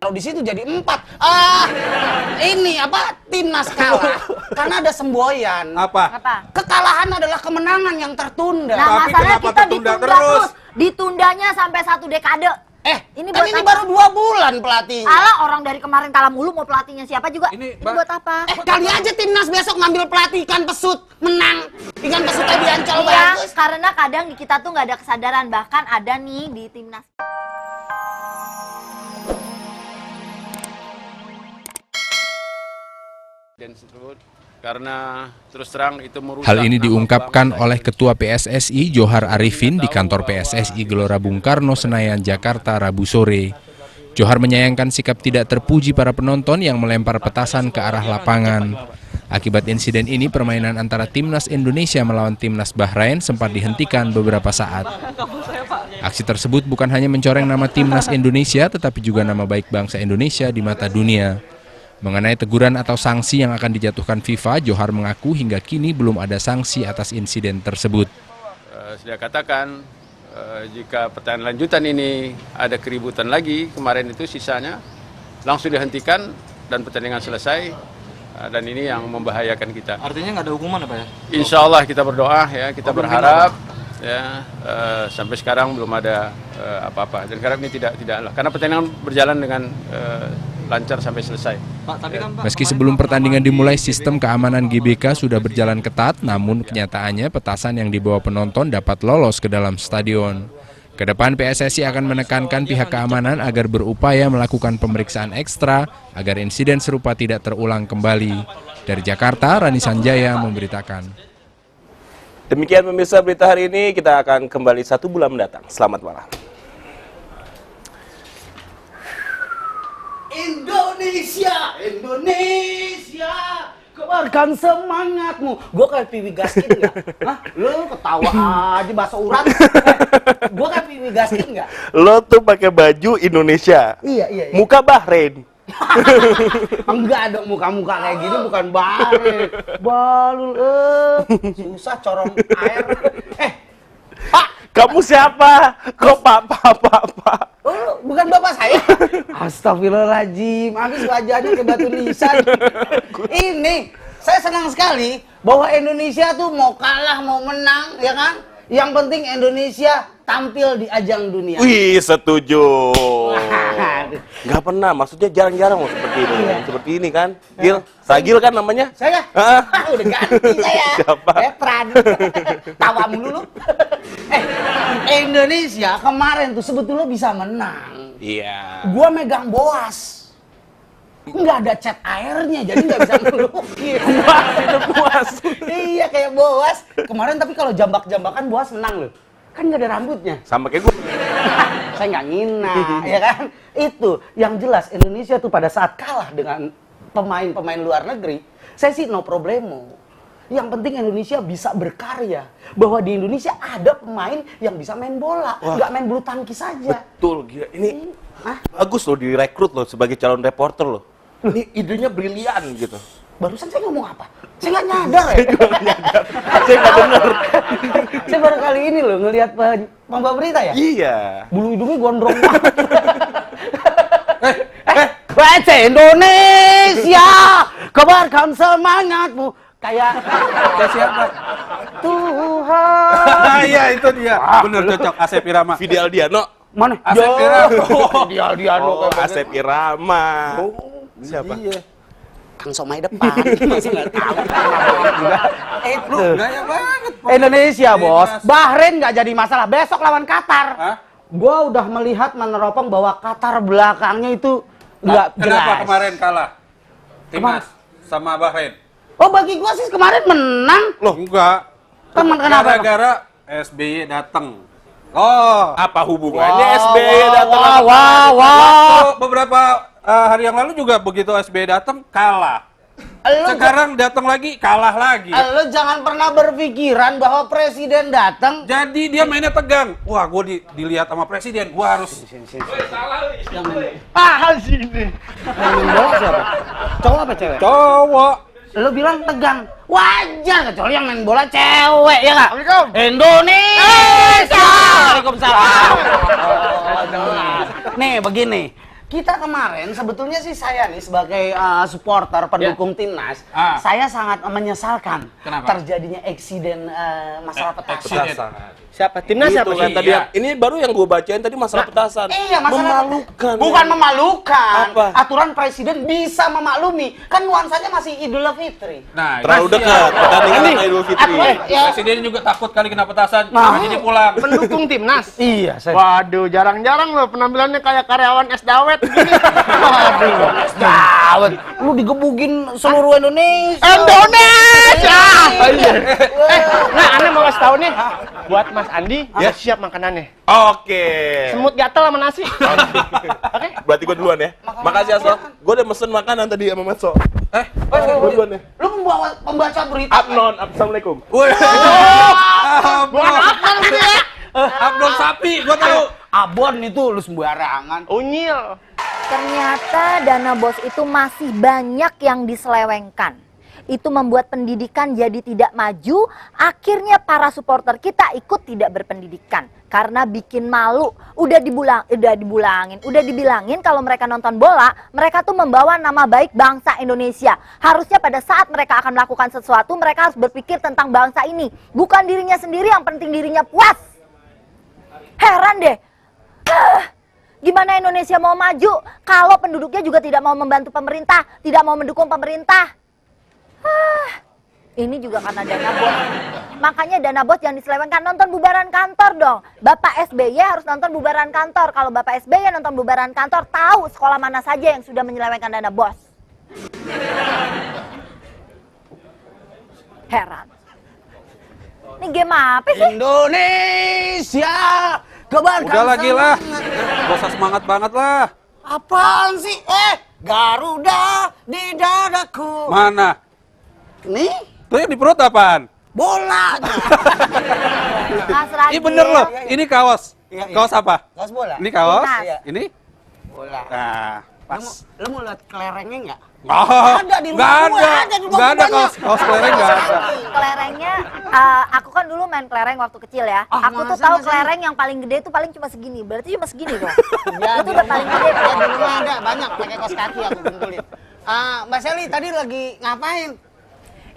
taruh di situ jadi 4. Ini apa? Timnas kalah karena ada semboyan. Apa? Kekalahan adalah kemenangan yang tertunda. Nah, Tapi masalahnya kenapa kita tertunda ditunda terus? terus. Ditundanya sampai 1 dekade. Ini baru 2 bulan pelatihnya. Alah, orang dari kemarin kalah mulu, mau pelatihnya siapa juga. Ini, Ini buat apa? Kali aja timnas besok ngambil pelatih ikan pesut, menang. Ikan pesutnya di Ancol Iya, bagus. karena kadang kita tuh nggak ada kesadaran. Bahkan ada nih di timnas. Karena terus terang itu merusak. Hal ini diungkapkan oleh Ketua PSSI Johar Arifin di kantor PSSI Gelora Bung Karno, Senayan, Jakarta, Rabu sore. Johar menyayangkan sikap tidak terpuji para penonton yang melempar petasan ke arah lapangan. Akibat insiden ini, permainan antara Timnas Indonesia melawan Timnas Bahrain sempat dihentikan beberapa saat. Aksi tersebut bukan hanya mencoreng nama Timnas Indonesia, tetapi juga nama baik bangsa Indonesia di mata dunia. Mengenai teguran atau sanksi yang akan dijatuhkan FIFA, Johar mengaku hingga kini belum ada sanksi atas insiden tersebut. Sudah katakan, jika pertandingan lanjutan ini ada keributan lagi, kemarin itu sisanya langsung dihentikan dan pertandingan selesai, dan ini yang membahayakan kita. Artinya nggak ada hukuman apa ya? Insya Allah kita berdoa ya, kita berharap ya, sampai sekarang belum ada apa-apa, dan harap ini tidaklah, karena pertandingan berjalan dengan lancar sampai selesai. Pak, tapi kan, Pak, Meski sebelum pertandingan dimulai, sistem keamanan GBK sudah berjalan ketat, namun kenyataannya petasan yang dibawa penonton dapat lolos ke dalam stadion. Kedepan PSSI akan menekankan pihak keamanan agar berupaya melakukan pemeriksaan ekstra agar insiden serupa tidak terulang kembali. Dari Jakarta, Rani Sanjaya memberitakan. Demikian pemirsa berita hari ini, kita akan kembali 1 bulan mendatang. Selamat malam. Indonesia, keluarkan semangatmu. Gue kayak Piwi Gaskin nggak? Hah? Lu ketawa aja bahasa urat. Gue kayak Piwi Gaskin nggak? Lo tuh pakai baju Indonesia. Iya. Muka Bahrain. Enggak dong, muka-muka kayak gini bukan Bahrain. Balul, susah corong air. Pak, Kamu siapa? Kok Pak? oh, bukan bapak saya. Astagfirullahaladzim, habis wajahnya ke batu nisan. Ini, saya senang sekali bahwa Indonesia tuh mau kalah, mau menang, ya kan? Yang penting Indonesia tampil di ajang dunia. Wih, setuju. Nggak pernah, maksudnya jarang-jarang loh seperti ini. Iya. Seperti ini kan? Gil, Sagil kan namanya? Saya? Udah ganti saya. Siapa? Petran. Tawa mulu lu. Indonesia kemarin tuh sebetulnya bisa menang. Iya. Gua megang Boas. Nggak ada cat airnya, jadi nggak bisa ngelukis. Puas. Iya, kayak Boas. Kemarin tapi kalau jambak-jambakan Boas menang loh. Kan nggak ada rambutnya. Sama kayak gue. Saya nggak ngina, ya kan? Itu yang jelas Indonesia tuh pada saat kalah dengan pemain-pemain luar negeri, saya sih no problemo. Yang penting Indonesia bisa berkarya. Bahwa di Indonesia ada pemain yang bisa main bola, nggak main bulu tangkis saja. Betul, gila. Ini bagus loh direkrut loh sebagai calon reporter loh. Ini idenya brilian gitu. Barusan saya ngomong apa? Saya nggak nyadar ya. Saya nggak dengar. Saya baru kali ini loh ngelihat pembawa berita ya. Iya. Bulu hidungnya gondrong banget. Baca Indonesia, kebarkan semangatmu. Kayak siapa? Tuhan. Iya, itu dia. Bener, cocok. Asep Irama. Fidi Aldiano. Mana? Asep Irama. Fidi Aldiano. Oh, Asep Irama. Siapa? Iya. Kang Somai depan. Masih nggak tahu. Itu. Gaya banget. Indonesia, Bos. Bahrain nggak jadi masalah. Besok lawan Qatar. Hah? Gua udah melihat meneropong bahwa Qatar belakangnya itu nggak jelas. Kenapa kemarin kalah? Timnas sama Bahrain. Oh, bagi gua sih kemarin menang. Loh, enggak. Teman kenapa? Gara-gara SBY datang. Oh, Apa hubungannya SBY datang? Wah. waktu beberapa hari yang lalu juga begitu SBY datang kalah. Sekarang datang lagi kalah lagi. Lo jangan pernah berpikiran bahwa presiden datang. Jadi dia mainnya tegang. Wah, gue dilihat sama presiden, gue harus. Sini. Yang main bola siapa? Cowok apa cewek? Cowok. Lo bilang tegang. Wajar kecuali yang main bola cewek, ya nggak? Indonesia. Waalaikumsalam. Nih begini. kita kemarin sebetulnya sih saya nih sebagai supporter pendukung timnas, saya sangat menyesalkan terjadinya eksiden masalah petasan. Siapa? Timnas siapa Gitu kan tadi? Ini baru yang gue bacain tadi masalah petasan. Iya, masalah memalukan. Bukan memalukan. Apa? Aturan presiden bisa memaklumi. Kan nuansanya masih Idul Fitri. Nah, Terlalu dekat pertandingan sama Idul Fitri. Presiden juga takut kali kena petasan, Nah. jadi pulang. Pendukung timnas. Iya, saya. Waduh, jarang-jarang loh penampilannya kayak karyawan es dawet gini. Waduh. Dawet, lu digebukin seluruh Indonesia. Indonesia. Nah, aneh mau kasih tahu nih buat Mas Andi, udah siap makanannya. Oke. Semut gatel sama nasi. Oke. Berarti gue duluan ya. Makasih Aso. Gue udah mesen makanan tadi sama Matso. Gue duluan ya. Lu membawa pembaca berita. Abnon, assalamualaikum. Woi. Bukan apa gitu ya? Abdul sapi, gua tahu. Abon itu lu sembarangan. Unyil. Ternyata dana bos itu masih banyak yang diselewengkan. Itu membuat pendidikan jadi tidak maju, akhirnya para supporter kita ikut tidak berpendidikan. Karena bikin malu, udah dibilangin kalau mereka nonton bola, mereka tuh membawa nama baik bangsa Indonesia. Harusnya pada saat mereka akan melakukan sesuatu, mereka harus berpikir tentang bangsa ini. Bukan dirinya sendiri, yang penting dirinya puas. Heran deh. Gimana Indonesia mau maju kalau penduduknya juga tidak mau membantu pemerintah, tidak mau mendukung pemerintah? Ini juga karena dana bos. Makanya dana bos yang diselewengkan, nonton bubaran kantor dong. Bapak SBY harus nonton bubaran kantor. Kalau Bapak SBY nonton bubaran kantor, tahu sekolah mana saja yang sudah menyelewengkan dana bos. Heran. Ini game apa sih? Indonesia, kebanggaan. Udah lagi lah. Gak usah semangat banget lah. Apaan sih? Garuda di dadaku. Mana? Nih, Tuh yang di perut apaan? bola. Mas Radit. Ini bener loh. Ini kaos. Iya, iya. Kaos apa? Kaos bola. Ini kaos. Timnas. Ini? Bola. Nah, Lu pas. lu mau lihat kelerengnya nggak? Oh, Ada di rumah nggak gua, ada. ada di rumah Nggak gua ada banyak. kaos kelereng nggak ada. Kelerengnya, aku kan dulu main kelereng waktu kecil ya. Aku tuh masa, tahu masa? kelereng yang paling gede itu paling cuma segini. Berarti cuma segini dong. Ya, Itu udah paling gede. Ya, di rumah ada banyak pakai kaos kaki aku kumpulin. Mbak Sally tadi lagi ngapain?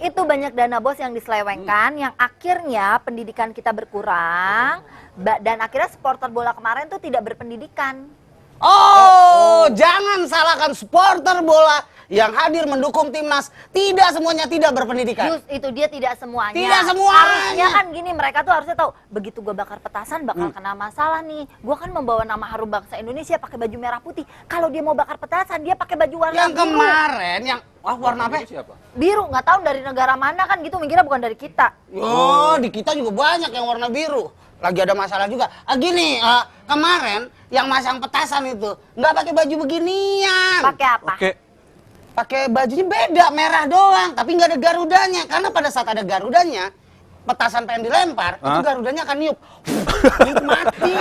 Itu banyak dana bos yang diselewengkan, yang akhirnya pendidikan kita berkurang, dan akhirnya supporter bola kemarin tuh tidak berpendidikan. Jangan salahkan supporter bola yang hadir mendukung timnas. Tidak semuanya tidak berpendidikan. Just itu dia tidak semuanya. Tidak semuanya. Harusnya kan gini, mereka tuh harusnya tahu, begitu gue bakar petasan bakal kena masalah nih. Gue kan membawa nama harum bangsa Indonesia pakai baju merah putih. Kalau dia mau bakar petasan, dia pakai baju warna Yang biru. kemarin, warna apa? Siapa? Biru, nggak tahu dari negara mana kan gitu, mikirnya bukan dari kita. Oh, di kita juga banyak yang warna biru. Lagi ada masalah juga. Gini, kemarin yang masang petasan itu nggak pakai baju beginian. Pakai apa? Oke. Pakai bajunya beda, merah doang, tapi nggak ada garudanya. Karena pada saat ada garudanya, petasan pengen dilempar, itu garudanya akan niup. Niup mati.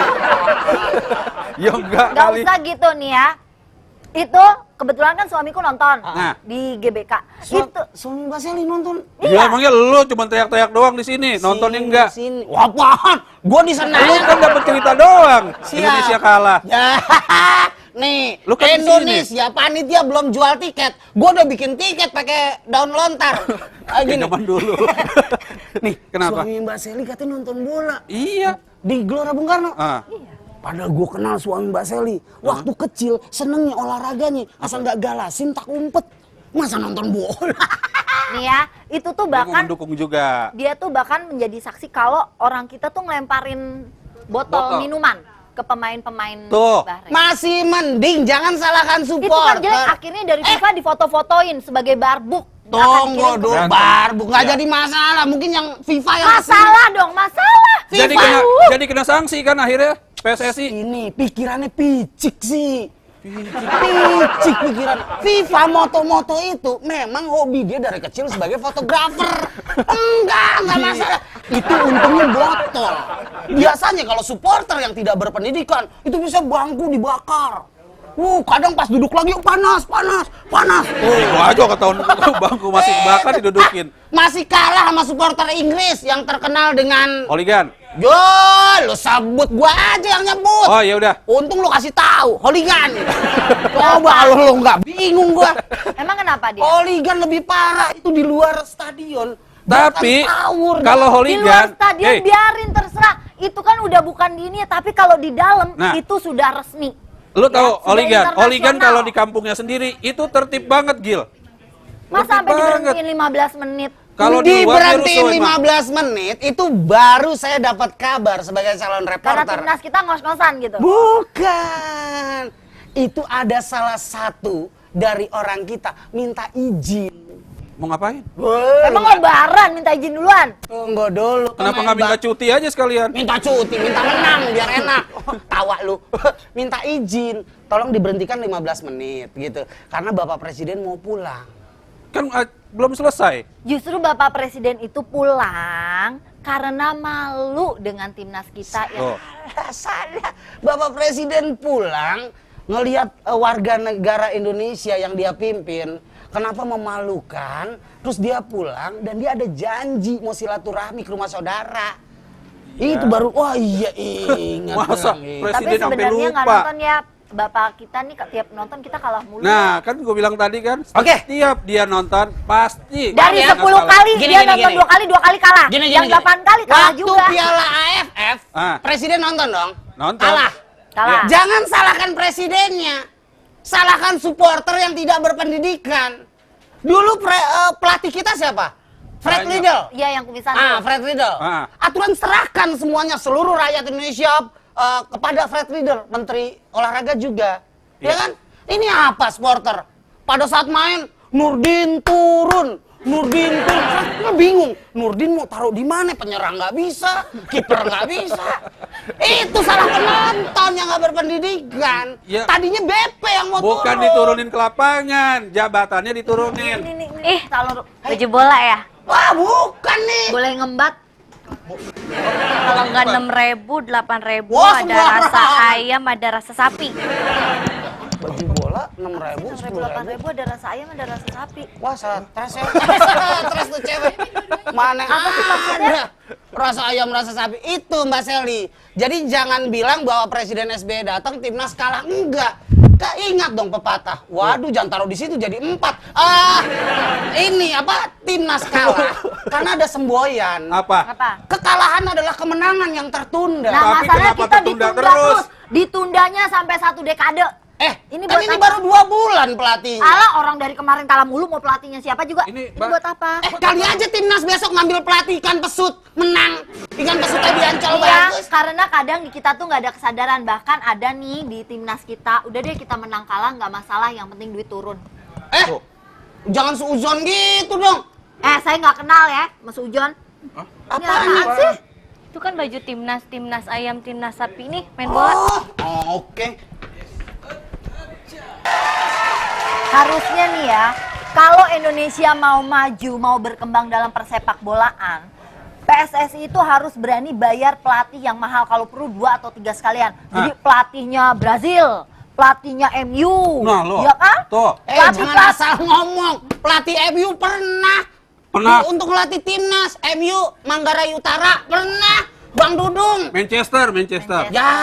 Ya enggak Nggak kali. usah gitu nih ya. Itu kebetulan kan suamiku nonton Nah. di GBK. Itu Suami Mbak Sally nonton. Ya emangnya lu cuma teriak-teriak doang di sini, nontonnya enggak. Sini. Wah, apaan? Gua di sana. Lu kan dapat cerita doang. Siap. Indonesia kalah. Ya, nih, Lu kan di Indonesia panitia belum jual tiket. Gua udah bikin tiket pakai daun lontar. Kayak zaman dulu. Nih, Kenapa? suami Mbak Sally katanya nonton bola Iya. di Gelora Bung Karno. Ah. Padahal gue kenal suami Mbak Sally. Waktu kecil senengnya olahraganya, asal nggak galasin tak umpet. Masa nonton bola? nih ya, itu tuh Dia mau bahkan mendukung juga. dia tuh bahkan menjadi saksi kalau orang kita tuh ngelemparin botol Botol. minuman ke pemain-pemain Tuh. Bahrain. Masih mending, jangan salahkan Itu kan supporter. jelek, akhirnya dari FIFA difoto-fotoin sebagai barbuk. Akan Tunggu kirim ke- dulu, Barbuk nggak jadi masalah. Mungkin yang FIFA yang Masalah dong, masalah. Jadi FIFA. jadi kena sanksi kan akhirnya PSSI. Ini pikirannya picik sih. Picik pikiran. FIFA moto-moto itu memang hobi dia dari kecil sebagai fotografer. Enggak masalah. Itu untungnya botol. Biasanya kalau supporter yang tidak berpendidikan, itu bisa bangku dibakar. Kadang pas duduk lagi panas. Gua aja ketahuan bangku masih bakal didudukin. Masih kalah sama supporter Inggris yang terkenal dengan Hooligan. Yo, lu sebut gua aja yang nyebut. Oh, ya udah. Untung lu kasih tahu, hooligan. Coba lu nggak bingung gua. Emang kenapa dia? Hooligan lebih parah itu di luar stadion. Tapi Bahkan tawur. kalau Di luar hooligan, stadion biarin terserah. Itu kan udah bukan di ini, tapi kalau di dalam Nah. itu sudah resmi. lu tahu sudah hooligan internasional. kalau di kampungnya sendiri itu tertib banget, Gil. Masa sampai Tertib banget. diberhentiin 15 menit? Kalau di luar dia diberhentiin rusuh emang. 15 menit itu baru saya dapat kabar sebagai calon Karena reporter. timnas kita ngos-ngosan gitu. Bukan. Itu ada salah satu dari orang kita minta izin. Mau ngapain? Emang lebaran minta izin duluan? Tunggu dulu. Kenapa nggak minta cuti aja sekalian? Minta cuti, minta menang biar enak. Tawa lu. Minta izin. Tolong diberhentikan 15 menit gitu. Karena Bapak Presiden mau pulang. Kan belum selesai. Justru Bapak Presiden itu pulang karena malu dengan timnas kita Oh. yang Salah. Bapak Presiden pulang ngelihat warga negara Indonesia yang dia pimpin kenapa memalukan, terus dia pulang dan dia ada janji mau silaturahmi ke rumah saudara. Itu baru wah iya ingat. Masa Bang, iya. tapi Presiden sampai sebenarnya nggak lupa. nonton ya Bapak kita nih tiap nonton kita kalah mulu. Nah, kan gue bilang tadi kan, Oke. setiap dia nonton pasti Dari dia 10 kalah. kali Gini, dia gini, nonton gini. 2 kali kalah. Yang 8 kali kalah Waktu juga. Piala AFF, Ah. Presiden nonton dong. Nonton. Kalah. Kalah. Jangan salahkan presidennya. Salahkan supporter yang tidak berpendidikan. Dulu pelatih kita siapa? Fred Banyak. Riedel. Iya yang kumisan Ah, tuh. Fred Riedel. Ah. Aturan serahkan semuanya seluruh rakyat Indonesia kepada Fred Riedel, Menteri Olahraga juga. Ya kan? Ini apa supporter? Pada saat main Nurdin turun. Saya bingung. Nurdin mau taruh di mana? Penyerang nggak bisa, kiper nggak bisa. Itu salah penonton yang nggak berpendidikan. Ya. Tadinya BP yang mau Bukan turun. diturunin ke lapangan, jabatannya diturunin. Ih, calon Baju bola ya? Wah, bukan nih. boleh ngembat. Kalau nggak 6.000, 8.000 Wah, ada sembarang. rasa ayam, ada rasa sapi. Baju bola 6.000, 6.000, 10.000. 8.000 ada rasa ayam, ada rasa sapi. Wah, stres ya. Stres tuh cewek. Mana ada rasa ayam, rasa sapi. Itu Mbak Selly. Jadi jangan bilang bahwa Presiden SBY datang timnas kalah. Enggak. Ingat dong pepatah. Waduh, jangan taruh di situ jadi 4. Ini apa? Timnas kalah. Karena ada semboyan. Apa? Apa? Kekalahan adalah kemenangan yang tertunda. Nah, Tapi masalahnya kenapa kita tertunda ditunda terus? terus. Ditundanya sampai 1 dekade. Ini buat ini apa? baru 2 bulan pelatihnya. Alah, orang dari kemarin kalah mulu mau pelatihnya siapa juga. Ini, Ini Mbak. buat apa? Kali aja timnas besok ngambil pelatih ikan pesut menang. Ikan pesutnya diancol Iya, bagus. karena kadang di kita tuh nggak ada kesadaran. Bahkan ada nih di timnas kita, udah deh kita menang kalah nggak masalah, yang penting duit turun. Jangan seuzon gitu dong. Saya nggak kenal ya, Mas Ujon. Ini apaan sih? Itu kan baju timnas, timnas ayam, timnas sapi nih main bola. Oh, oke. Harusnya nih ya, kalau Indonesia mau maju, mau berkembang dalam persepak bolaan, PSSI itu harus berani bayar pelatih yang mahal, kalau perlu 2 atau 3 sekalian. Jadi pelatihnya Brazil, pelatihnya MU, Nah, lo. ya kan? Tuh. Jangan asal ngomong. Pelatih MU pernah. Untuk melatih timnas MU Manggarai Utara pernah. Bang Dudung. Manchester. Ya,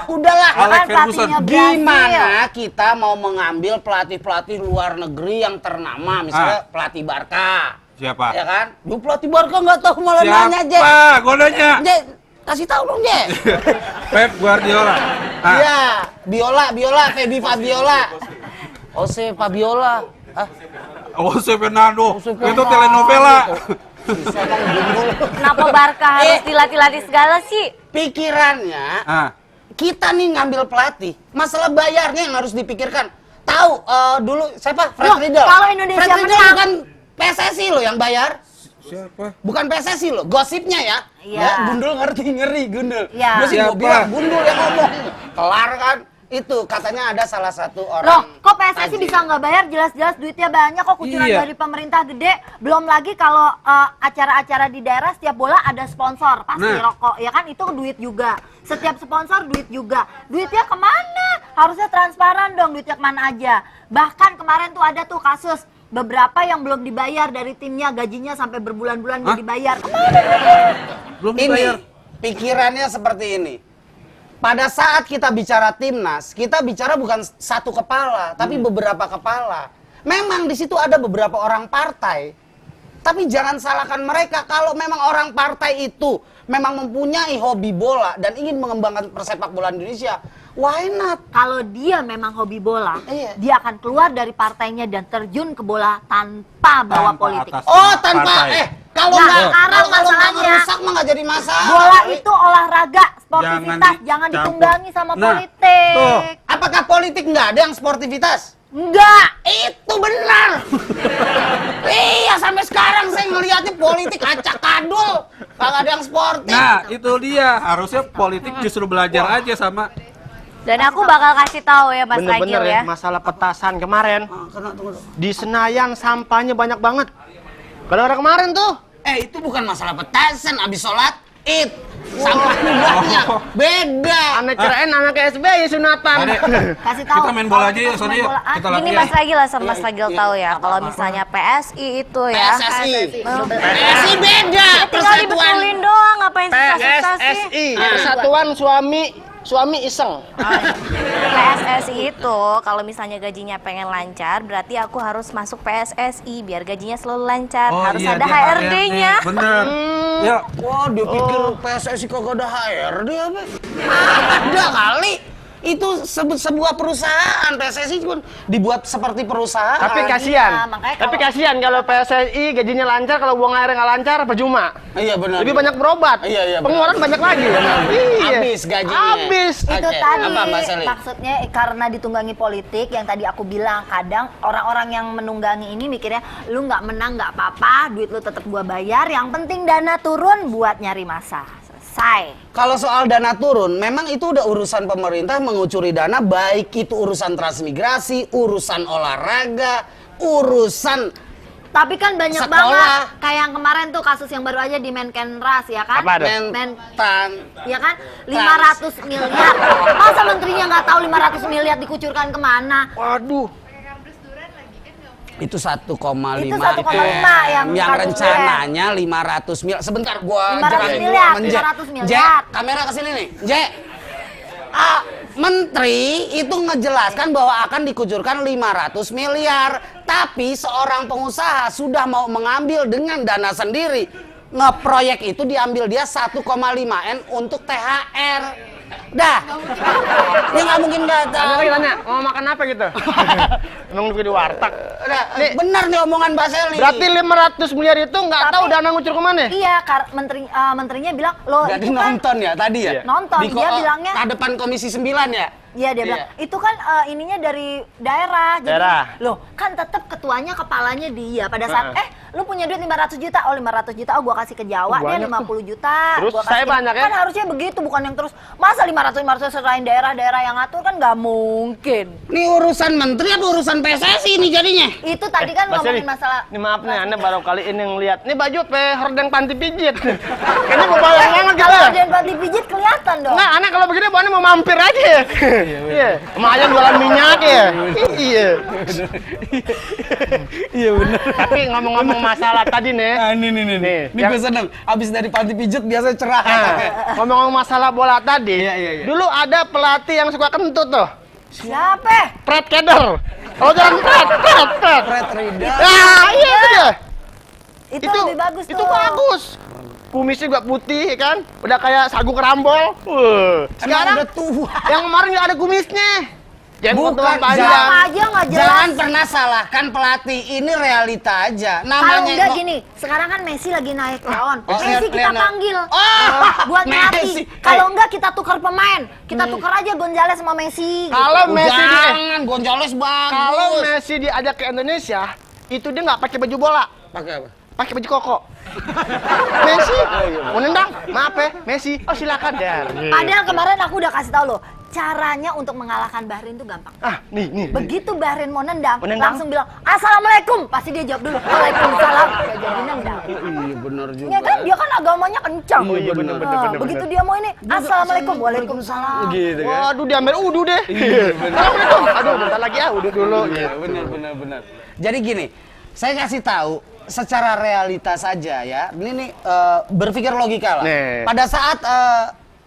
udahlah. Alex Kan pelatihnya Ferguson. Brazil. Gimana kita mau mengambil pelatih-pelatih luar negeri yang ternama, misalnya pelatih Barca. Siapa? Ya kan? Lu pelatih Barca nggak tahu malah nanya, Je. Siapa? Gue nanya. Je, kasih tahu dong, Je. Pep Guardiola. Iya, Biola, Feby Fabiola. Jose Fabiola. Jose Fernando. Jose Itu Fernando. telenovela. Bisa Bang Gundul. Kenapa Barca harus dilatih-latih segala sih? Pikirannya, Ah. kita nih ngambil pelatih, masalah bayarnya yang harus dipikirkan. Tahu dulu siapa? Fred Loh, Riedel. kalau Indonesia Fred Riedel menang. bukan PSSI loh yang bayar. Siapa? Bukan PSSI loh, gosipnya ya. Iya. Ya, Gundul ngerti, ngeri Gundul. Iya. Gua sih gua Siapa? bilang Gundul yang ngomong. Kelar kan? Itu katanya ada salah satu orang. Loh, kok PSSI tajir. bisa nggak bayar? Jelas-jelas duitnya banyak kok, kucuran Iya. dari pemerintah gede. Belum lagi kalau acara-acara di daerah setiap bola ada sponsor, pasti Nah. rokok, ya kan itu duit juga. Setiap sponsor duit juga. Duitnya kemana? Harusnya transparan dong duitnya kemana aja. Bahkan kemarin tuh ada tuh kasus beberapa yang belum dibayar dari timnya, gajinya sampai berbulan-bulan belum dibayar. Belum Ini dibayar. pikirannya seperti ini. Pada saat kita bicara timnas, kita bicara bukan satu kepala, tapi beberapa kepala. Memang di situ ada beberapa orang partai, tapi jangan salahkan mereka kalau memang orang partai itu memang mempunyai hobi bola dan ingin mengembangkan persepak bola Indonesia. Why not? Kalau dia memang hobi bola, Iya. dia akan keluar dari partainya dan terjun ke bola tanpa bawa Tanpa politik. atas Oh, tanpa partai. kalau Nah, nggak sekarang kalau nggak masalahnya, merusak mah nggak jadi masalah. Bola itu olahraga, sportivitas, jangan dicampur. ditunggangi sama Nah, politik. tuh. Apakah politik nggak ada yang sportivitas? Enggak. Itu benar. Iya, sampai sekarang saya ngelihatnya politik acak kadul, kagak ada yang sportif. Nah, itu dia. Harusnya politik justru belajar aja sama. Dan aku bakal kasih tahu ya Mas Bener-bener Ragil ya, ya. masalah petasan kemarin. Tunggu dulu. Di Senayan sampahnya banyak banget. Gara-gara kemarin tuh. Itu bukan masalah petasan abis sholat id. Sampah banyak. Beda. Aneh kirain anak SBY sunatan. Adek, Kasih tahu. kita main bola Kalau aja kita yuk, sorry main yuk. bola, Kita Gini latihan. Mas Ragil lah sama Mas Ragil tahu ya, kalau misalnya PSI itu ya. PSSI. Oh, PSSI beda. tinggal Persatuan. dibetulin doang, ngapain susah-susah sih? PSSI, Persatuan Suami Iseng. PSSI itu kalau misalnya gajinya pengen lancar, berarti aku harus masuk PSSI biar gajinya selalu lancar. Harus iya, ada dia HRD-nya. Bener. Ya, Wah, dia pikir PSSI kagak ada HRD apa? Ada kali. Itu sebuah perusahaan. PSSI pun dibuat seperti perusahaan. Tapi kasihan. Iya, makanya Tapi kalau- kasihan kalau PSSI gajinya lancar, kalau buang airnya nggak lancar percuma. Iya benar. Lebih banyak berobat. Iya, benar. Pengeluaran banyak lagi. Iya. Habis gajinya. Habis. Itu Oke, tadi apa, Mbak Sally? maksudnya karena ditunggangi politik yang tadi aku bilang, kadang orang-orang yang menunggangi ini mikirnya lu nggak menang nggak apa-apa, duit lu tetap gua bayar, yang penting dana turun buat nyari masa. Selesai. Kalau soal dana turun, memang itu udah urusan pemerintah mengucuri dana, baik itu urusan transmigrasi, urusan olahraga, urusan Tapi kan banyak Sekolah. banget kayak yang kemarin tuh kasus yang baru aja di Menkenras ya kan? Apa tuh? mentan. Ya kan? 500 miliar. Masa menterinya nggak tahu 500 miliar dikucurkan kemana? Waduh. Itu 1,5. Itu 1,5 yang yang kasus rencananya 500 miliar. Sebentar gua 500 jelasin miliar, dulu, Menje. 500 miliar. Je, kamera ke sini nih. Je. Menteri itu ngejelaskan bahwa akan dikucurkan 500 miliar. Tapi seorang pengusaha sudah mau mengambil dengan dana sendiri. Ngeproyek itu diambil dia 1,5 M untuk THR. Dah. Ya nggak mungkin Ada datang. lagi tanya, mau makan apa gitu? Emang di warteg. Udah, Nih. benar nih omongan Mbak Sally. Berarti 500 miliar itu nggak tahu dana ngucur kemana? Iya, menterinya bilang lo Jadi itu kan nonton ya tadi ya? Nonton, dia bilangnya- depan Komisi 9 ya? Iya dia bilang itu kan ininya dari daerah. Jadi, Daerah. loh kan tetap ketuanya kepalanya dia. Pada saat lu punya duit 500 juta, oh 500 juta, oh gua kasih ke Jawa, dia Banyak 50 juta. Terus gua saya kasih banyak ya? Kan harusnya begitu, bukan yang terus masa 500 serahin daerah yang ngatur kan nggak mungkin. Ini urusan menteri apa urusan PSSI ini jadinya? Itu tadi kan Mas ngomongin Yeri, masalah. Ini maaf nih, Anda baru kali ini ngeliat. Ini baju hordeng panti pijit. Kayaknya mau bayang banget gitu Kalau ya. ada panti pijit kelihatan dong. Nggak, aneh kalau begini Anda mau mampir aja ya. Iya. Lumayan jualan minyak ya. Iya. Iya benar. Tapi ngomong-ngomong masalah tadi nih. Ini yang- gue seneng. Abis dari panti pijat biasa cerah. Nah, ngomong-ngomong masalah bola tadi. Iya. Dulu ada pelatih yang suka kentut tuh. Siapa? Fred Keder. Oh jangan Fred. Fred Rida. Ah, iya itu dia. Itu lebih bagus tuh. Itu bagus. Kumisnya juga putih kan, udah kayak sagu kerambol. Sekarang udah tua. yang kemarin nggak ada kumisnya. Jenggot Bukan, doang panjang. Siapa aja nggak jelas. Jangan pernah salahkan pelatih. Ini realita aja. Kalau Namanya enggak gini, sekarang kan Messi lagi naik daun. Oh, Messi kita Lionel. panggil Messi. buat ngelatih. Kalau enggak kita tukar pemain. Kita tukar aja Gonzales sama Messi. Kalau Messi Jangan, Gonzales bagus. kalau Messi diajak ke Indonesia, itu dia nggak pakai baju bola, Pakai apa? pakai baju koko. Messi, mau nendang? Maaf ya, Messi. Oh silakan ya. Padahal kemarin aku udah kasih tahu loh, Caranya untuk mengalahkan Bahrain itu gampang. Nih. Begitu Bahrain mau nendang, Menendang? langsung bilang Assalamualaikum. Pasti dia jawab dulu Waalaikumsalam. Gak jadi nendang. Iya benar juga. Ya kan dia kan agamanya kencang. Oh iya bener. Begitu dia mau ini Assalamualaikum. Waalaikumsalam. Gitu kan. Waduh, diambil wudhu deh. Assalamualaikum. Aduh, bentar lagi ya, wudhu dulu. Iya, benar. Jadi gini, saya kasih tahu secara realitas saja ya. Ini nih berpikir logika lah. Nih. Pada saat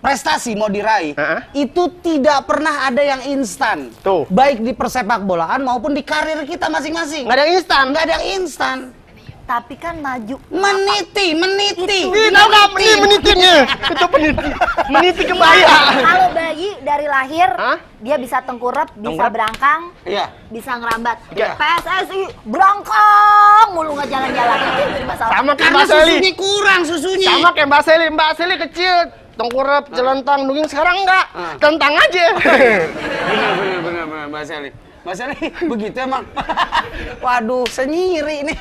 prestasi mau diraih, itu tidak pernah ada yang instan. Tuh. Baik di persepak bolaan maupun di karir kita masing-masing. Nggak ada yang instan. Nggak ada yang instan. Tapi kan maju. Meniti. Ih, tahu nggak menitinya? Itu meniti kebaya. Kalau bayi dari lahir, dia bisa tengkurap, bisa Tengkurap? berangkang, Iya. bisa ngerambat. Iya. PSSI berangkang mulu nggak jalan-jalan. Itu yang jadi masalah. Sama kayak Karena Mbak Seli. susunya kurang susunya. Sama kayak Mbak Seli. Mbak Seli kecil, tengkurap, jelentang, nungging. Sekarang enggak. Tentang aja. Bener Mbak Seli. Mbak Seli begitu emang. Waduh, senyiri ini.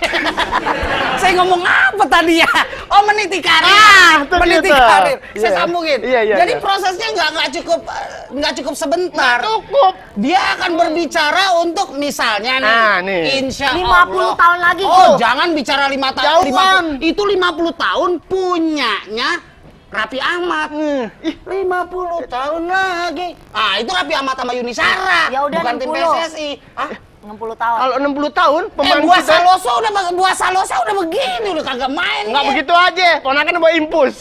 Saya ngomong apa tadi ya? Oh, meniti karir. itu Meniti gitu. karir. Saya Iya. sambungin. Iya. Jadi prosesnya nggak cukup sebentar. Cukup. Dia akan berbicara untuk misalnya nih, Nih. insya 50 Allah. tahun lagi. Oh, jangan bicara 5 tahun. Jauhan. Itu 50 tahun punyanya Raffi Ahmad. 50 tahun lagi. Ah, itu Raffi Ahmad sama Yuni Shara. Ya udah, bukan tim 60. PSSI. Hah? 60 tahun. Kalau 60 tahun, pemain Buah kita Salosa udah begini, udah kagak main. nggak ya. begitu aja. Ponakan bawa impus.